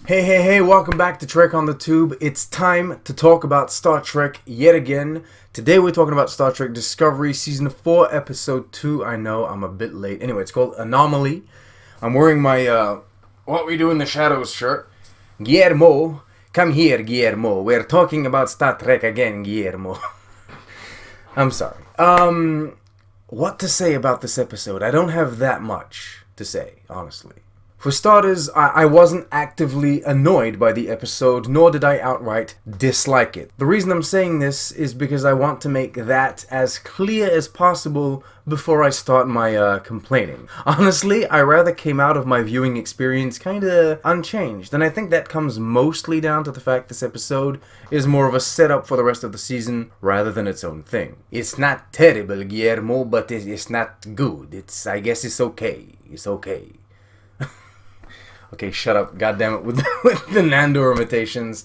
Hey, welcome back to Trek on the Tube. It's time to talk about Star Trek yet again. Today we're talking about Star Trek Discovery, Season 4, Episode 2. I know, I'm a bit late. Anyway, it's called Anomaly. I'm wearing my, What We Do in the Shadows shirt. Guillermo, come here, Guillermo. We're talking about Star Trek again, Guillermo. I'm sorry. What to say about this episode? I don't have that much to say, honestly. For starters, I wasn't actively annoyed by the episode, nor did I outright dislike it. The reason I'm saying this is because I want to make that as clear as possible before I start my complaining. Honestly, I rather came out of my viewing experience kinda unchanged, and I think that comes mostly down to the fact this episode is more of a setup for the rest of the season rather than its own thing. It's not terrible, Guillermo, but it's not good. I guess it's okay. It's okay. Okay, shut up, goddammit, with the Nandor imitations.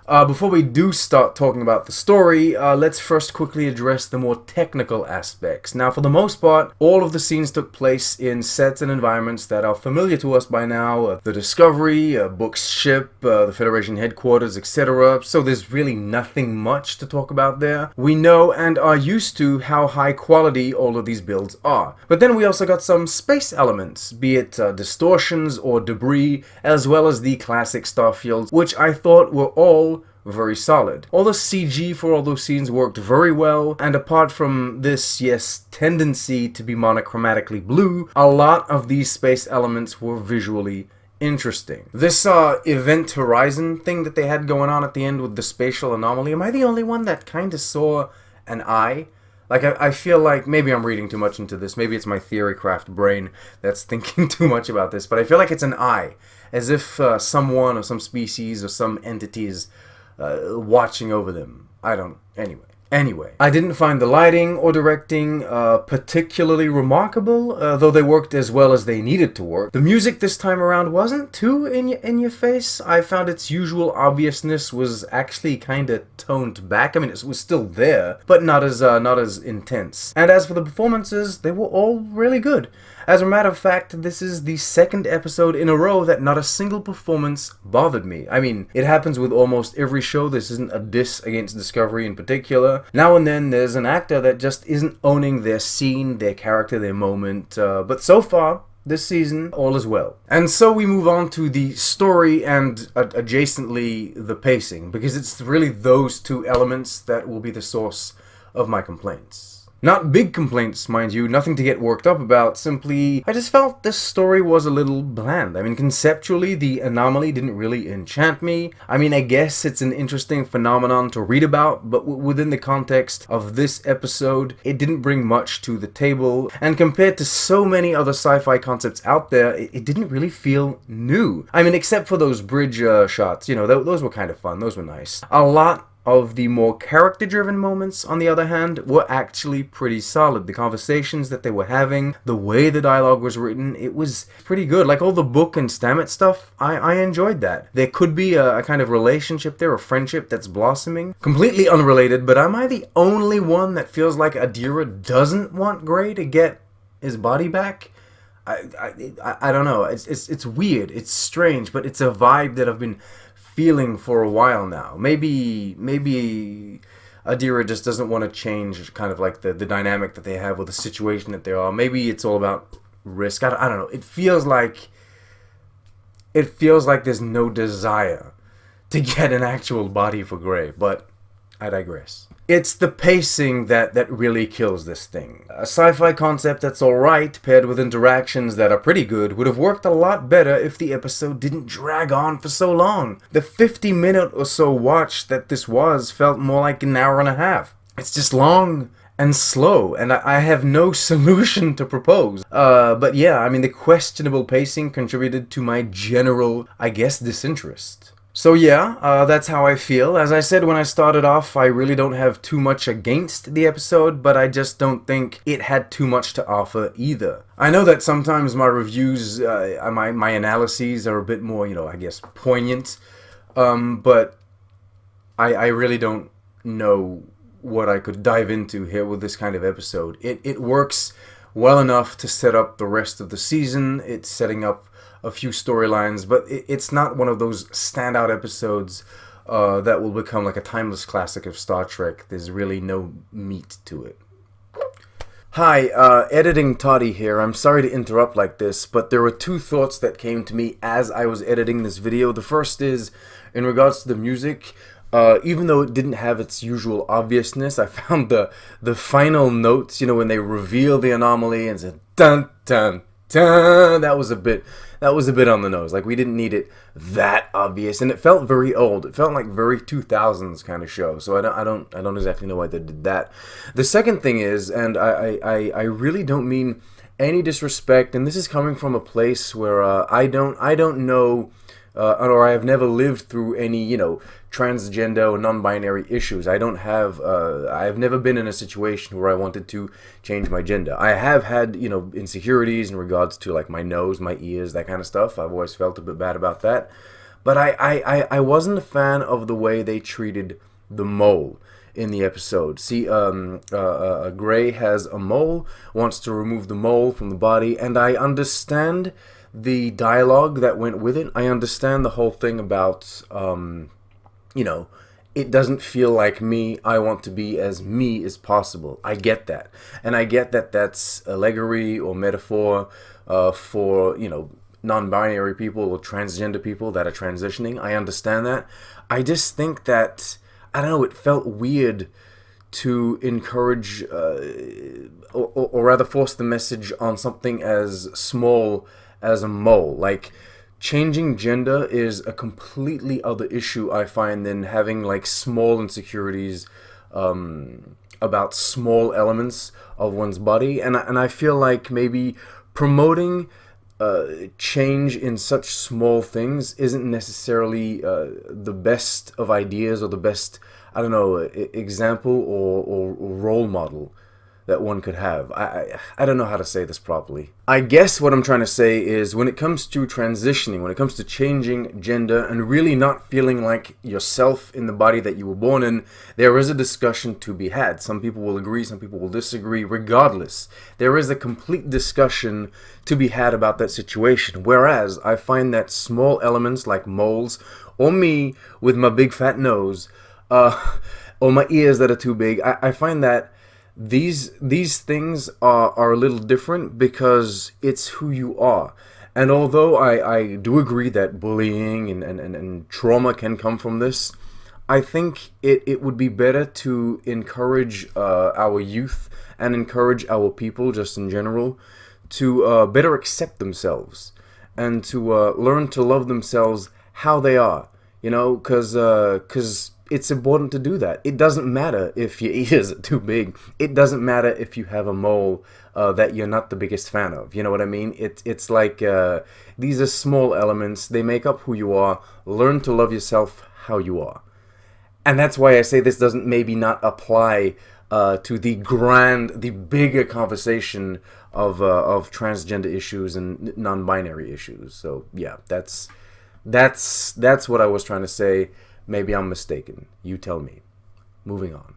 Before we do start talking about the story, let's first quickly address the more technical aspects. Now, for the most part, all of the scenes took place in sets and environments that are familiar to us by now. The Discovery, Book's ship, the Federation headquarters, etc. So there's really nothing much to talk about there. We know and are used to how high quality all of these builds are. But then we also got some space elements, be it distortions or debris, as well as the classic starfields, which I thought were all very solid. All the CG for all those scenes worked very well, and apart from this, tendency to be monochromatically blue, a lot of these space elements were visually interesting. This event horizon thing that they had going on at the end with the spatial anomaly, am I the only one that kind of saw an eye? Like, I feel like maybe I'm reading too much into this. Maybe it's my theorycraft brain that's thinking too much about this, but I feel like it's an eye. As if someone or some species or some entity is watching over them. Anyway, I didn't find the lighting or directing particularly remarkable, though they worked as well as they needed to work. The music this time around wasn't too in your face. I found its usual obviousness was actually kind of toned back. I mean, it was still there, but not as intense. And as for the performances, they were all really good. As a matter of fact, this is the second episode in a row that not a single performance bothered me. I mean, it happens with almost every show. This isn't a diss against Discovery in particular. Now and then there's an actor that just isn't owning their scene, their character, their moment. But so far, this season, all is well. And so we move on to the story and adjacently the pacing, because it's really those two elements that will be the source of my complaints. Not big complaints, mind you, nothing to get worked up about, simply, I just felt this story was a little bland. I mean, conceptually, the anomaly didn't really enchant me. I mean, I guess it's an interesting phenomenon to read about, but within the context of this episode, it didn't bring much to the table, and compared to so many other sci-fi concepts out there, it didn't really feel new. I mean, except for those bridge shots, you know, those were kind of fun, those were nice. A lot of the more character-driven moments, on the other hand, were actually pretty solid. The conversations that they were having, the way the dialogue was written, it was pretty good. Like all the book and Stamets stuff, I enjoyed that. There could be a kind of relationship there, a friendship that's blossoming. Completely unrelated, but am I the only one that feels like Adira doesn't want Gray to get his body back? I don't know. It's weird. It's strange, but it's a vibe that I've been feeling for a while now. Maybe Adira just doesn't want to change kind of like the dynamic that they have with the situation that they are. Maybe it's all about risk. I don't know. It feels like there's no desire to get an actual body for Gray, but I digress. It's the pacing that really kills this thing. A sci-fi concept that's alright, paired with interactions that are pretty good, would have worked a lot better if the episode didn't drag on for so long. The 50-minute or so watch that this was felt more like an hour and a half. It's just long and slow, and I have no solution to propose. But yeah, I mean, the questionable pacing contributed to my general, I guess, disinterest. So yeah, that's how I feel. As I said when I started off, I really don't have too much against the episode, but I just don't think it had too much to offer either. I know that sometimes my reviews, my analyses are a bit more, I guess, poignant, but I really don't know what I could dive into here with this kind of episode. It works well enough to set up the rest of the season. It's setting up a few storylines, but it's not one of those standout episodes that will become like a timeless classic of Star Trek. There's really no meat to it. Hi, editing Toddy here. I'm sorry to interrupt like this, but there were two thoughts that came to me as I was editing this video. The first is, in regards to the music, even though it didn't have its usual obviousness, I found the final notes, when they reveal the anomaly and said dun dun dun, that was a bit on the nose. Like, we didn't need it that obvious, and it felt very old. It felt like very 2000s kind of show. So I don't exactly know why they did that. The second thing is, and I really don't mean any disrespect, and this is coming from a place where I don't know. Or I have never lived through any, transgender or non-binary issues. I've never been in a situation where I wanted to change my gender. I have had, insecurities in regards to, like, my nose, my ears, that kind of stuff. I've always felt a bit bad about that. But I wasn't a fan of the way they treated the mole in the episode. See, Gray has a mole, wants to remove the mole from the body, and I understand the dialogue that went with it. I understand the whole thing about, it doesn't feel like me. I want to be as me as possible. I get that. And I get that that's allegory or metaphor for, non-binary people or transgender people that are transitioning. I understand that. I just think that, I don't know, it felt weird to encourage or rather force the message on something as small as a mole. Like, changing gender is a completely other issue, I find, than having, like, small insecurities about small elements of one's body. And I feel like maybe promoting change in such small things isn't necessarily the best of ideas or the best, I don't know, example or role model that one could have. I don't know how to say this properly. I guess what I'm trying to say is, when it comes to transitioning, when it comes to changing gender and really not feeling like yourself in the body that you were born in, there is a discussion to be had. Some people will agree, some people will disagree. Regardless, there is a complete discussion to be had about that situation. Whereas I find that small elements like moles, or me with my big fat nose, or my ears that are too big, I find that these things are a little different because it's who you are. And although I do agree that bullying and trauma can come from this, I think it would be better to encourage our youth and encourage our people just in general to better accept themselves and to learn to love themselves how they are, because it's important to do that. It doesn't matter if your ears are too big. It doesn't matter if you have a mole that you're not the biggest fan of. You know what I mean? It's like these are small elements. They make up who you are. Learn to love yourself how you are. And that's why I say this doesn't maybe not apply to the bigger conversation of transgender issues and non-binary issues. So yeah, that's what I was trying to say. Maybe I'm mistaken. You tell me. Moving on.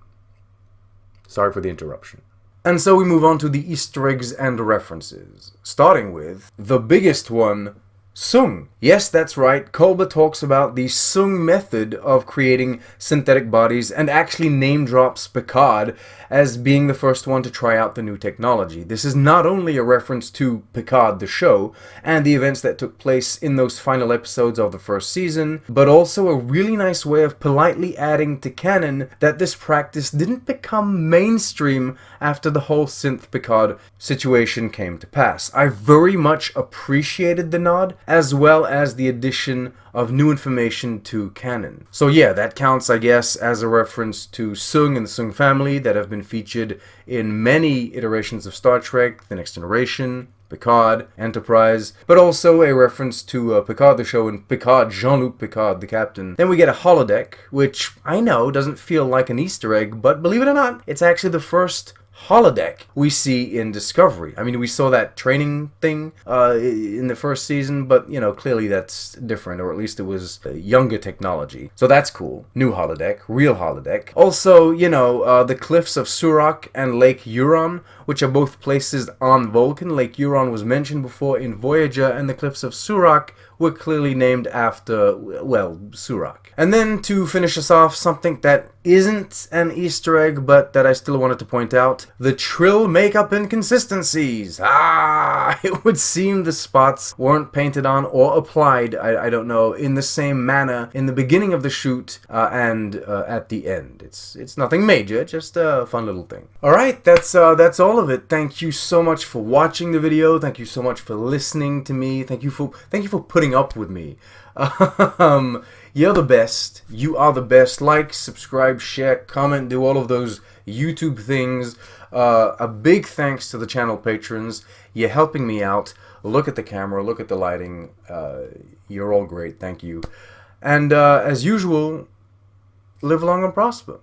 Sorry for the interruption. And so we move on to the Easter eggs and references. Starting with the biggest one, Sung. Yes, that's right. Kolba talks about the Sung method of creating synthetic bodies and actually name drops Picard as being the first one to try out the new technology. This is not only a reference to Picard the show and the events that took place in those final episodes of the first season, but also a really nice way of politely adding to canon that this practice didn't become mainstream after the whole synth Picard situation came to pass. I very much appreciated the nod, as well as the addition of new information to canon. So yeah, that counts, I guess, as a reference to Sung and the Sung family that have been featured in many iterations of Star Trek, The Next Generation, Picard, Enterprise, but also a reference to Picard the show and Picard, Jean-Luc Picard, the captain. Then we get a holodeck, which I know doesn't feel like an Easter egg, but believe it or not, it's actually the first holodeck we see in Discovery. I mean, we saw that training thing in the first season, but, clearly that's different, or at least it was younger technology. So that's cool. New holodeck, real holodeck. Also, the Cliffs of Surak and Lake Huron, which are both places on Vulcan. Lake Huron was mentioned before in Voyager, and the Cliffs of Surak were clearly named after, well, Surak. And then to finish us off, something that isn't an Easter egg, but that I still wanted to point out, the Trill makeup inconsistencies. It would seem the spots weren't painted on or applied, I don't know, in the same manner in the beginning of the shoot and at the end. It's nothing major, just a fun little thing. Alright, that's all of it. Thank you so much for watching the video. Thank you so much for listening to me. Thank you for putting up with me. You're the best. You are the best. Like, subscribe, share, comment, do all of those YouTube things. A big thanks to the channel patrons. You're helping me out. Look at the camera. Look at the lighting. You're all great. Thank you. And as usual, live long and prosper.